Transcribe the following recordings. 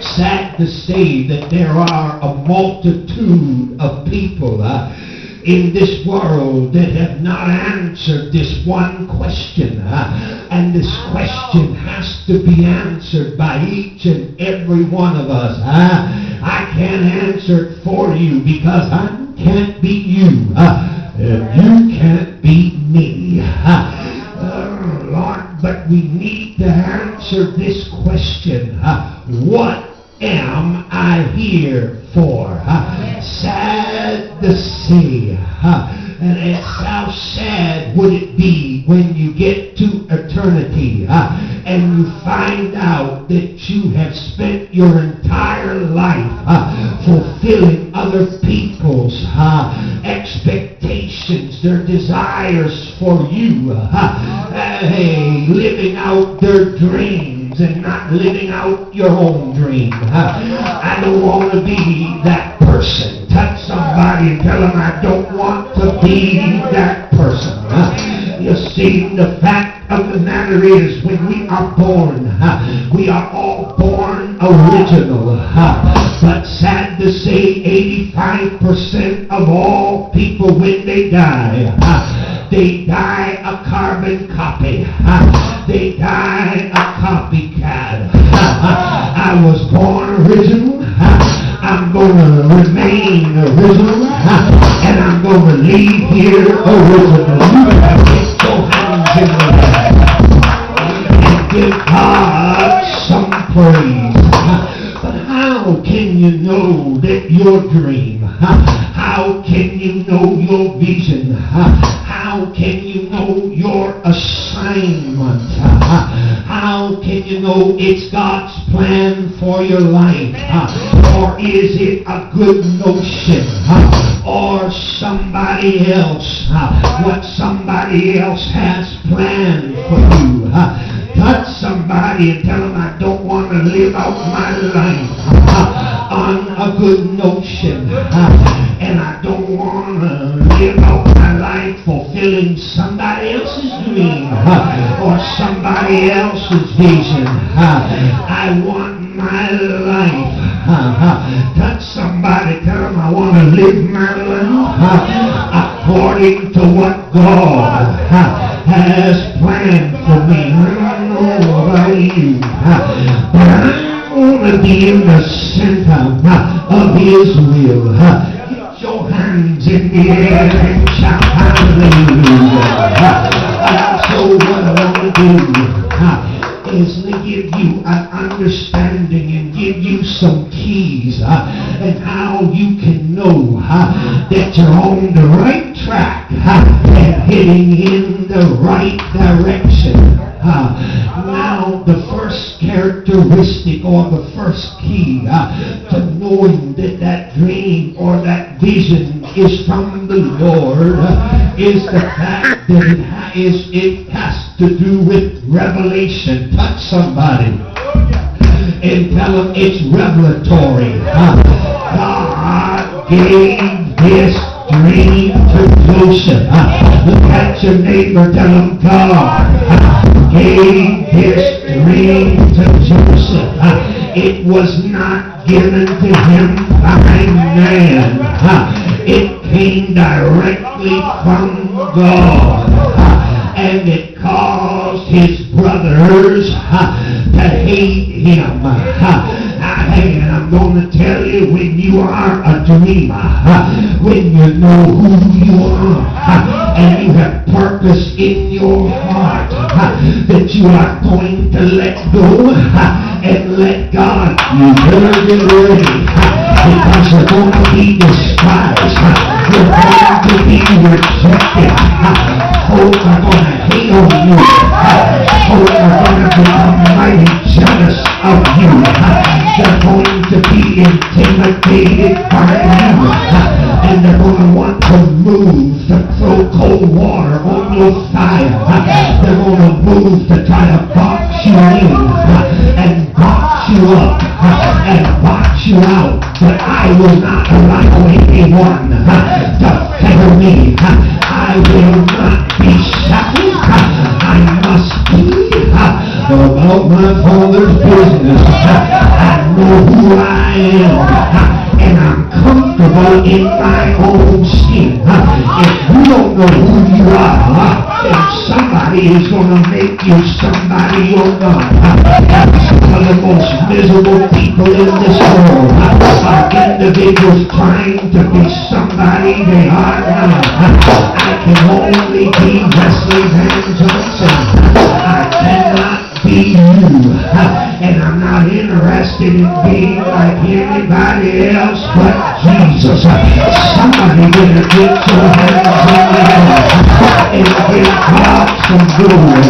Sad to say that there are a multitude of people in this world that have not answered this one question. And this question has to be answered by each and every one of us. I can't answer it for you because I can't be you. You can't be me. Lord, but we need to answer this question. What am I here for? Sad to say. And how sad would it be when you get to eternity and you find out that you have spent your entire life fulfilling other people's expectations, their desires for you, living out their dreams and not living out your own dream. I don't want to be that person. Touch somebody and tell them I don't want to be that person. You see, the fact of the matter is, when we are born, we are all born original. But sad to say, 85% of all people, when they die a carbon copy. They die a copycat. I was born original. I'm going to remain original. And I'm going to leave here original. You better get your hands in the air and give God some praise. But how can you know that your dream? How can you know your vision? How can you know your assignment? How can you know it's God's plan for your life? Or is it a good notion? Or somebody else? What somebody else has planned for you? Touch somebody and tell them I don't want to live out my life on a good notion. And I don't want to live out my life fulfilling somebody else's dream or somebody else's vision. I want my life. Touch somebody, tell them I want to live my life according to what God has planned for me. I don't know about you, but I want to be in the center of His will. Get your hands in the air and shout hallelujah. So what I want to do is to give you an understanding and give you some keys and how you can know that you're on the right track and heading in the right direction. Now, the first characteristic or the first key to knowing that that dream or that vision is from the Lord is the fact that it has to do with revelation. Touch somebody and tell them it's revelatory. God gave this dream to Joseph. Look at your neighbor, tell him God gave this dream to Joseph. It was not given to him by man. It came directly from God. And it caused his brothers to hate him. And I'm going to tell you, when you are a dreamer, when you know who you are, and you have purpose in your heart, that you are going to let go and let God, you better get ready, because you're going to be despised. You're going to be rejected. Folks are going to hate on you. Folks are going to become mighty jealous of you. They're going to be intimidated by you. And they're going to want to move to throw cold water on your fire. They're going to move to try to box you in and box you up and box you out. But I will not allow anyone to fetter me. I will not be shackled. I must be about my Father's business. I know who I am. And I'm comfortable in my own skin. If you don't know who you are, then somebody is going to make you somebody you're not. Some of the most miserable people in this world are individuals trying to be somebody they are not. I can only be Wesley Van Johnson. I cannot be you. And I'm not interested in being like anybody else but Jesus. Somebody better get your hands on the air and give God some glory.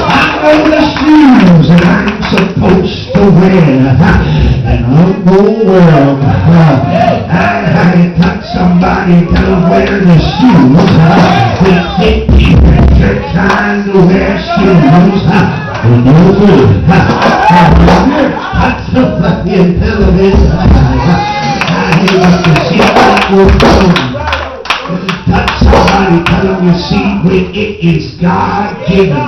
I know the shoes that I'm supposed to wear, and I'm going to wear them. I touch somebody, tell them wear the shoes. They keep it. You're trying to wear shoes. And you're good. Touch somebody and tell them it's I hate to see that will come. Touch somebody, tell them you see when it is God-given.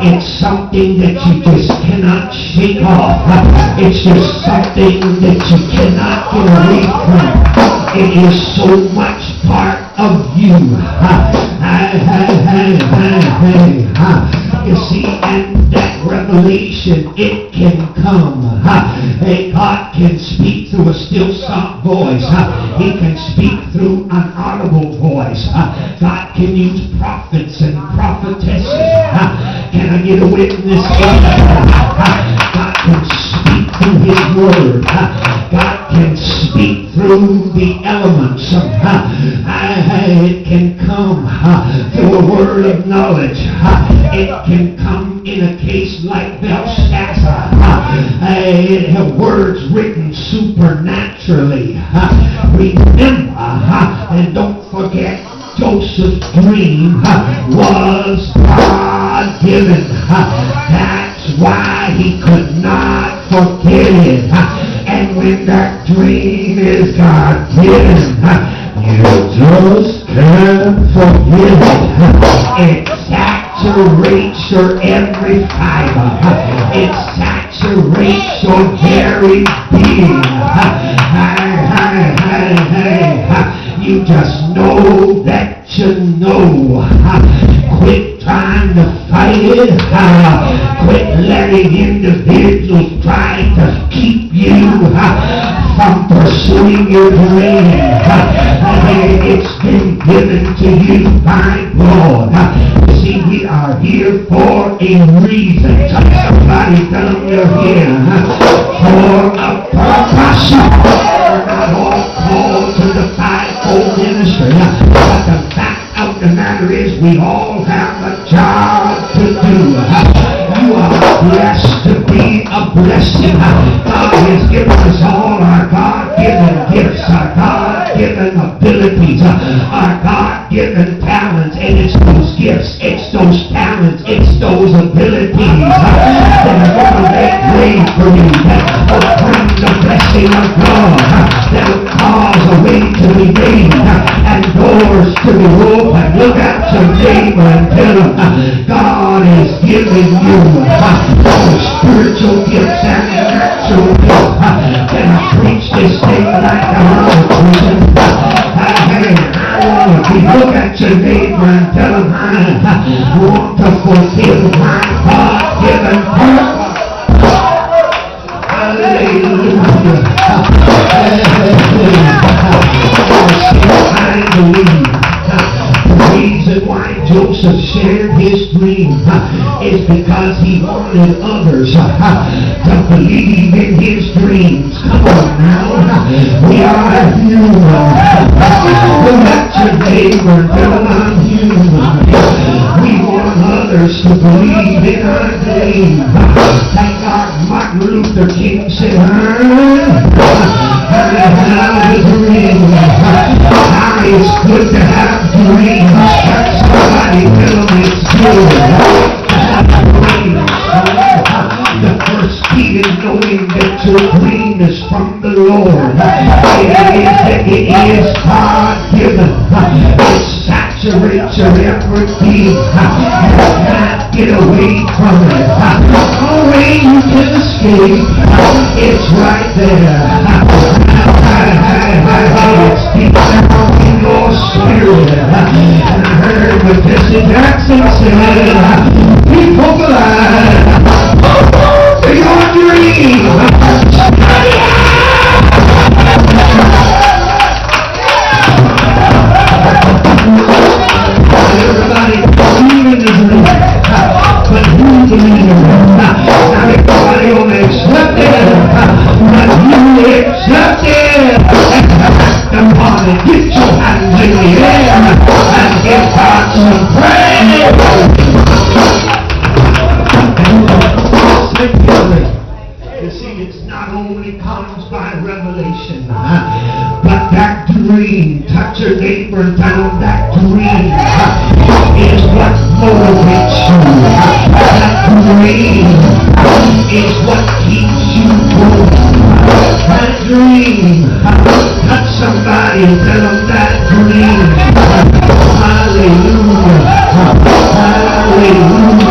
It's something that you just cannot shake off. It's just something that you cannot get away from. It is so much part of you. You see, and that revelation, it can come. God can speak through a still soft voice. He can speak through an audible voice. God can use prophets and prophetesses. Can I get a witness? God can speak through His Word. God can speak through the elements. It can come through a word of knowledge. It can come in a case like Belshazzar. It have words written supernaturally. Remember, and don't forget, Joseph's dream was God-given. That's why he could not forget it. And when that dream is God-given, you just can't forget it. It saturates your every fiber. It saturates your very being. You just know that you know. Quit trying to fight it. Quit letting individuals try to keep you from pursuing your dream. It's been given to you by God. See, we are here for a reason. Somebody tell them you're here for a purpose. We're not all called to the fivefold ministry, but the fact of the matter is we all have a job to do. You are blessed to be a blessing. God has given us all our God-given gifts, our God-given abilities, our God-given talents, and it's those gifts, it's those talents, it's those abilities that are going to make way for you, that will bring the blessing of God, that will cause a way to be made and doors to be opened. Look at your neighbor and tell him God is giving you both spiritual gifts and natural gifts. Can I preach this thing like I want to preach it? Look at your neighbor and tell him I want to fulfill my God-given purpose. Hallelujah. I believe the reason why Joseph shared his dream is because he wanted others to believe in his dreams. Come on now. We are human. Look at your neighbor and tell them I'm human. We want others to believe in our dream. Thank God Martin Luther King said, it's good to have dreams. Somebody tell them it's good to have dreams. The first key is knowing that your dream is from the Lord. It is God-given. It saturates your every being. You can't get away from it. No way you can escape. It's right there. and said, people alive to your dream. Everybody believing is right, but who believes? Not everybody on accept it, but you accept it. The party, get your hands in the air and give God some praise. You see, it's not only comes by revelation, but that dream, touch your neighbor and tell them that dream is what motivates you. That dream is what keeps you going. That dream, touch somebody and tell them that dream. Hallelujah. Hallelujah.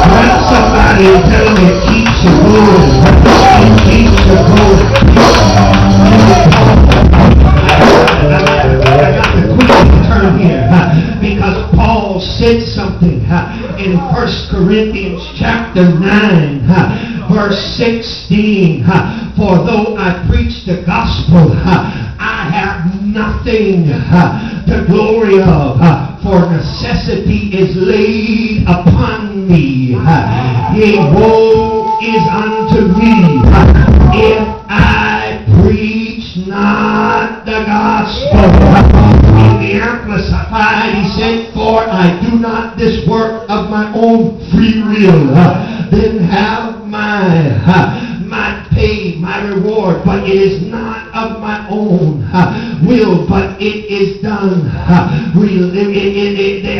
Touch somebody and tell them it keeps you going. It keeps you going. I got to quickly turn here because Paul said something in 1 Corinthians chapter 9 verse 16. For though I preach the gospel, I have nothing to glory of, for necessity is laid upon me. Yea, woe is unto me if I preach not the gospel. In the Amplified, he said, for I do not this work of my own free will, then have my pay, my reward, but it is not of my own will, but it is done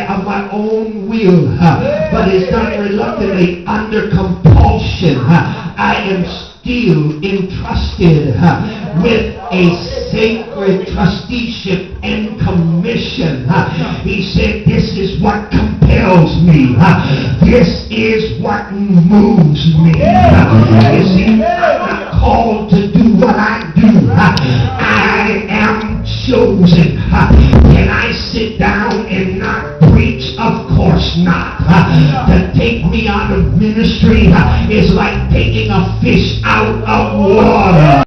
of my own will, but it's done reluctantly under compulsion. I am still entrusted with a sacred trusteeship and commission. He said, this is what compels me. This is what moves me. You see, I'm not called to do what I do. I am chosen. Can I sit down and not preach? Of course not. To take me out of ministry is like taking a fish out of water.